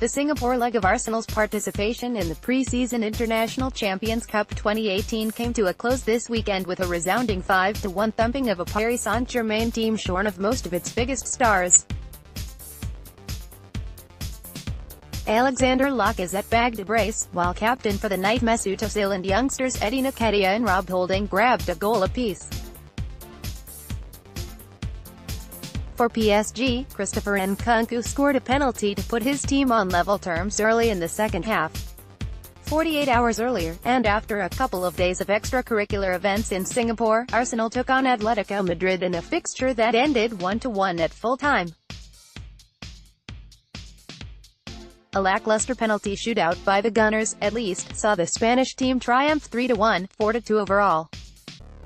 The Singapore leg of Arsenal's participation in the pre-season International Champions Cup 2018 came to a close this weekend with a resounding 5-1 thumping of a Paris Saint-Germain team shorn of most of its biggest stars. Alexandre Lacazette bagged a brace, while captain for the night Mesut Ozil and youngsters Nketiah and Rob Holding grabbed a goal apiece. For PSG, Christopher Nkunku scored a penalty to put his team on level terms early in the second half. 48 hours earlier, and after a couple of days of extracurricular events in Singapore, Arsenal took on Atletico Madrid in a fixture that ended 1-1 at full-time. A lackluster penalty shootout by the Gunners, at least, saw the Spanish team triumph 3-1, 4-2 overall.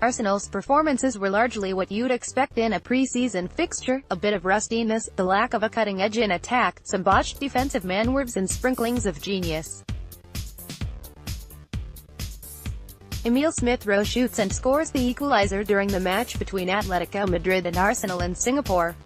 Arsenal's performances were largely what you'd expect in a pre-season fixture: a bit of rustiness, the lack of a cutting edge in attack, some botched defensive maneuverings and sprinklings of genius. Emile Smith-Rowe shoots and scores the equalizer during the match between Atletico Madrid and Arsenal in Singapore.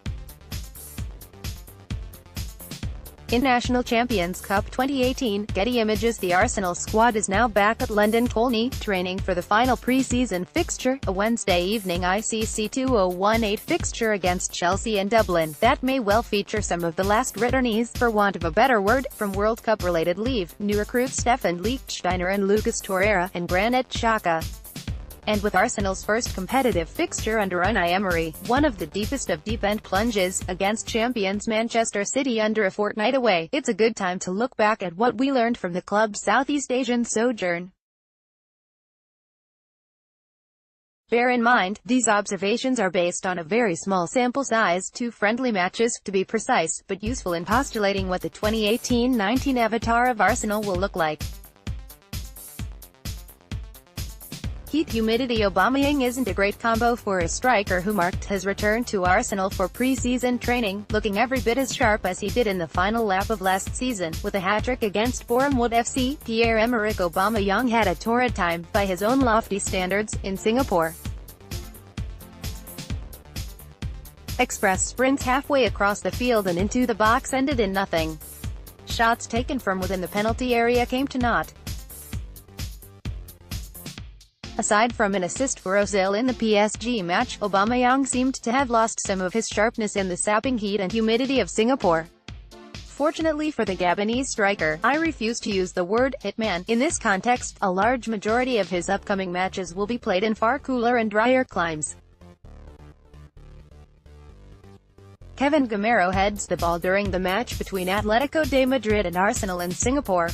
International Champions Cup 2018, Getty Images. The Arsenal squad is now back at London Colney, training for the final pre-season fixture, a Wednesday evening ICC 2018 fixture against Chelsea and Dublin, that may well feature some of the last returnees, for want of a better word, from World Cup-related leave, new recruits Stefan Lichtsteiner and Lucas Torreira, and Granit Xhaka. And with Arsenal's first competitive fixture under Unai Emery, one of the deepest of deep-end plunges, against champions Manchester City under a fortnight away, it's a good time to look back at what we learned from the club's Southeast Asian sojourn. Bear in mind, these observations are based on a very small sample size, 2 friendly matches, to be precise, but useful in postulating what the 2018-19 avatar of Arsenal will look like. Heat-humidity. Aubameyang isn't a great combo for a striker who marked his return to Arsenal for pre-season training, looking every bit as sharp as he did in the final lap of last season, with a hat-trick against Bournemouth FC. Pierre-Emerick Aubameyang had a torrid time, by his own lofty standards, in Singapore. Express sprints halfway across the field and into the box ended in nothing. Shots taken from within the penalty area came to naught. Aside from an assist for Ozil in the PSG match, Aubameyang seemed to have lost some of his sharpness in the sapping heat and humidity of Singapore. Fortunately for the Gabonese striker, I refuse to use the word hitman in this context. A large majority of his upcoming matches will be played in far cooler and drier climes. Kevin Gameiro heads the ball during the match between Atletico de Madrid and Arsenal in Singapore.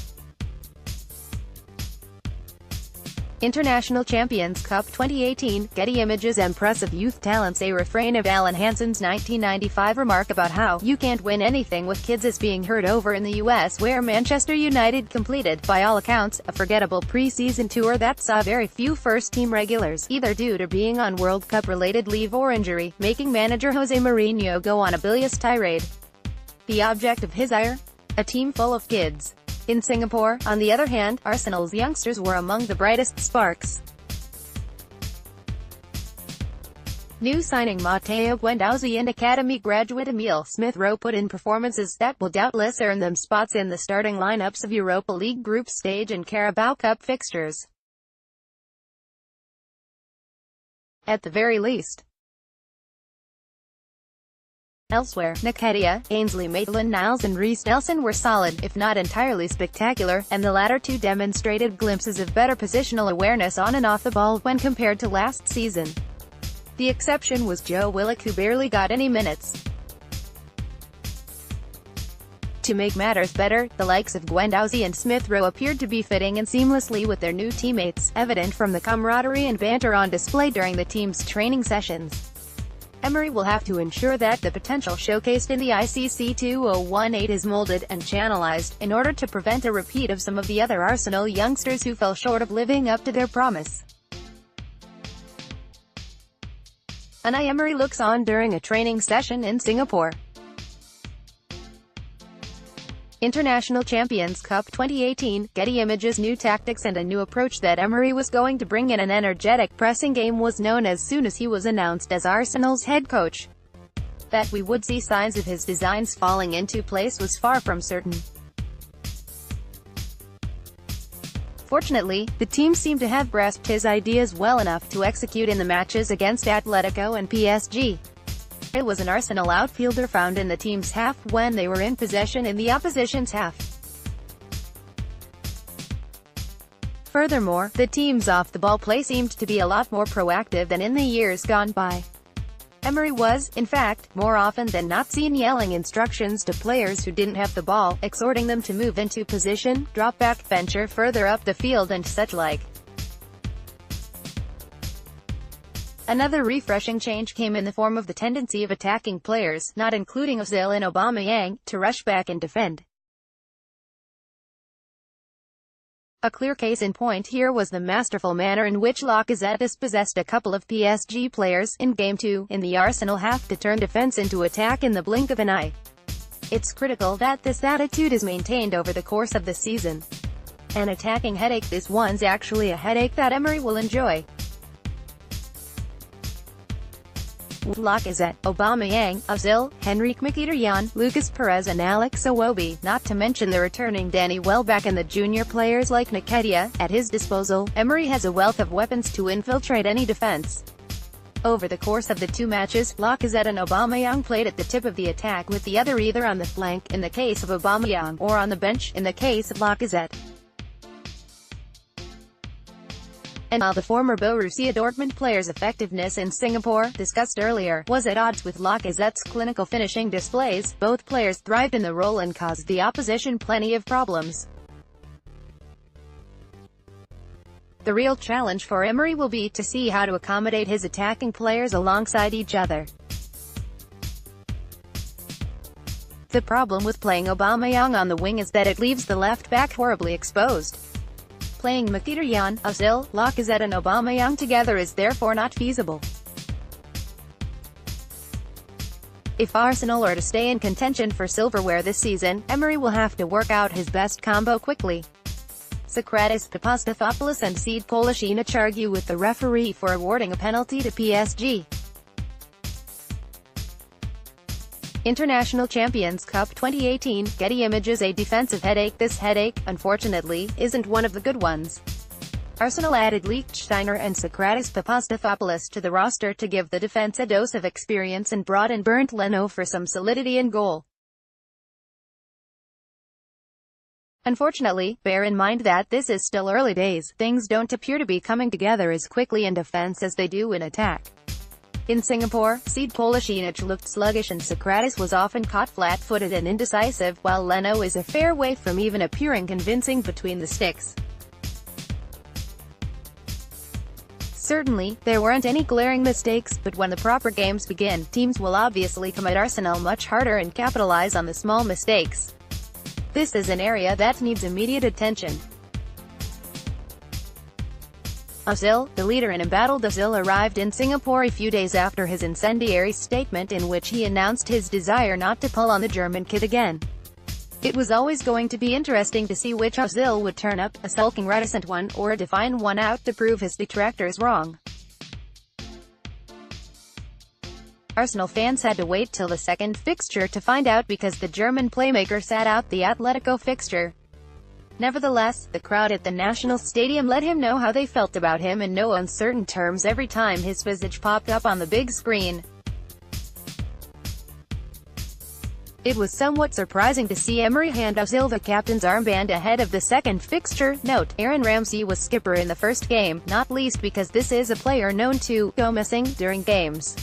International Champions Cup 2018, Getty Images. Impressive youth talents. A refrain of Alan Hansen's 1995 remark about how "you can't win anything with kids" is being heard over in the US, where Manchester United completed, by all accounts, a forgettable pre-season tour that saw very few first-team regulars, either due to being on World Cup-related leave or injury, making manager Jose Mourinho go on a bilious tirade. The object of his ire? A team full of kids. In Singapore, on the other hand, Arsenal's youngsters were among the brightest sparks. New signing Matteo Guendouzi and academy graduate Emile Smith-Rowe put in performances that will doubtless earn them spots in the starting lineups of Europa League group stage and Carabao Cup fixtures. At the very least. Elsewhere, Nketiah, Ainsley Maitland-Niles and Reece Nelson were solid, if not entirely spectacular, and the latter two demonstrated glimpses of better positional awareness on and off the ball when compared to last season. The exception was Joe Willock, who barely got any minutes. To make matters better, the likes of Guendouzi and Smith-Rowe appeared to be fitting in seamlessly with their new teammates, evident from the camaraderie and banter on display during the team's training sessions. Emery will have to ensure that the potential showcased in the ICC 2018 is molded and channelized, in order to prevent a repeat of some of the other Arsenal youngsters who fell short of living up to their promise. Unai Emery looks on during a training session in Singapore. International Champions Cup 2018, Getty Images. New tactics and a new approach that Emery was going to bring in an energetic pressing game was known as soon as he was announced as Arsenal's head coach. That we would see signs of his designs falling into place was far from certain. Fortunately, the team seemed to have grasped his ideas well enough to execute in the matches against Atletico and PSG. It was an Arsenal outfielder found in the team's half when they were in possession in the opposition's half. Furthermore, the team's off-the-ball play seemed to be a lot more proactive than in the years gone by. Emery was, in fact, more often than not seen yelling instructions to players who didn't have the ball, exhorting them to move into position, drop back, venture further up the field and such like. Another refreshing change came in the form of the tendency of attacking players, not including Ozil and Aubameyang, to rush back and defend. A clear case in point here was the masterful manner in which Lacazette dispossessed a couple of PSG players, in Game 2, in the Arsenal half to turn defense into attack in the blink of an eye. It's critical that this attitude is maintained over the course of the season. An attacking headache, this one's actually a headache that Emery will enjoy. Lacazette, Aubameyang, Ozil, Henrique Mkhitaryan, Lucas Perez and Alex Iwobi, not to mention the returning Danny Welbeck and the junior players like Nketiah, at his disposal. Emery has a wealth of weapons to infiltrate any defense. Over the course of the two matches, Lacazette and Aubameyang played at the tip of the attack with the other either on the flank, in the case of Aubameyang, or on the bench, in the case of Lacazette. And while the former Borussia Dortmund player's effectiveness in Singapore, discussed earlier, was at odds with Lacazette's clinical finishing displays, both players thrived in the role and caused the opposition plenty of problems. The real challenge for Emery will be to see how to accommodate his attacking players alongside each other. The problem with playing Aubameyang on the wing is that it leaves the left back horribly exposed. Playing Mkhitaryan, Ozil, Lacazette and Aubameyang together is therefore not feasible. If Arsenal are to stay in contention for silverware this season, Emery will have to work out his best combo quickly. Socrates Papastathopoulos and Sead Kolasinac argue with the referee for awarding a penalty to PSG. International Champions Cup 2018, Getty Images. A defensive headache. This headache, unfortunately, isn't one of the good ones. Arsenal added Lichtsteiner and Socrates Papastathopoulos to the roster to give the defense a dose of experience and brought in Bernd Leno for some solidity in goal. Unfortunately, bear in mind that this is still early days. Things don't appear to be coming together as quickly in defense as they do in attack. In Singapore, Sead Kolasinac looked sluggish and Socrates was often caught flat-footed and indecisive, while Leno is a fair way from even appearing convincing between the sticks. Certainly, there weren't any glaring mistakes, but when the proper games begin, teams will obviously come at Arsenal much harder and capitalize on the small mistakes. This is an area that needs immediate attention. Ozil, the leader and embattled Ozil arrived in Singapore a few days after his incendiary statement in which he announced his desire not to pull on the German kit again. It was always going to be interesting to see which Ozil would turn up, a sulking reticent one, or a defiant one out to prove his detractors wrong. Arsenal fans had to wait till the second fixture to find out because the German playmaker sat out the Atletico fixture. Nevertheless, the crowd at the National Stadium let him know how they felt about him in no uncertain terms every time his visage popped up on the big screen. It was somewhat surprising to see Emery hand Ozil the captain's armband ahead of the second fixture. Note, Aaron Ramsey was skipper in the first game, not least because this is a player known to go missing during games.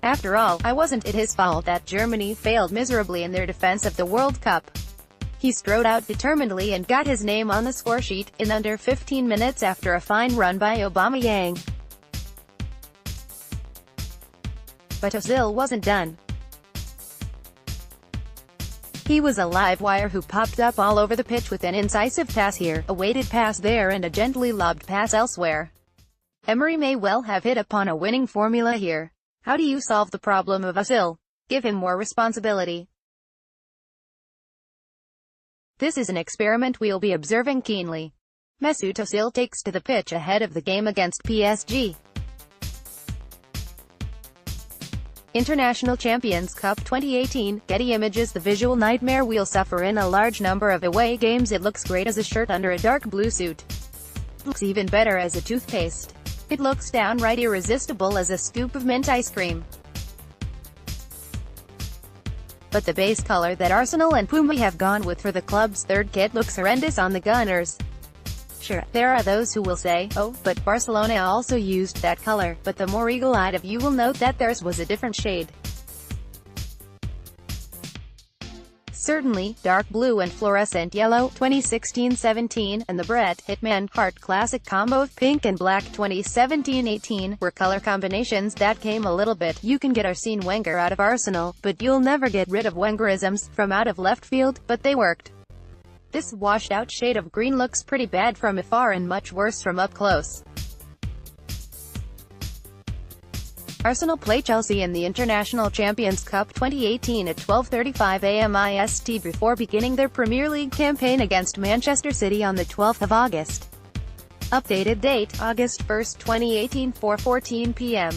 After all, it wasn't his fault that Germany failed miserably in their defense of the World Cup. He strode out determinedly and got his name on the scoresheet, in under 15 minutes after a fine run by Aubameyang. But Ozil wasn't done. He was a live wire who popped up all over the pitch with an incisive pass here, a weighted pass there and a gently lobbed pass elsewhere. Emery may well have hit upon a winning formula here. How do you solve the problem of Ozil? Give him more responsibility. This is an experiment we'll be observing keenly. Mesut Ozil takes to the pitch ahead of the game against PSG. International Champions Cup 2018, Getty Images. The visual nightmare we'll suffer in a large number of away games. It looks great as a shirt under a dark blue suit. looks even better as a toothpaste. It looks downright irresistible as a scoop of mint ice cream. But the base color that Arsenal and Puma have gone with for the club's third kit looks horrendous on the Gunners. Sure, there are those who will say, oh, but Barcelona also used that color, but the more eagle-eyed of you will note that theirs was a different shade. Certainly, dark blue and fluorescent yellow, 2016-17, and the Brett Hitman Heart Classic combo of pink and black, 2017-18, were color combinations that came a little bit. You can get Arsene Wenger out of Arsenal, but you'll never get rid of Wengerisms from out of left field, but they worked. This washed-out shade of green looks pretty bad from afar and much worse from up close. Arsenal play Chelsea in the International Champions Cup 2018 at 12:35 a.m. IST before beginning their Premier League campaign against Manchester City on the 12th of August. Updated date, August 1, 2018, 4:14 p.m.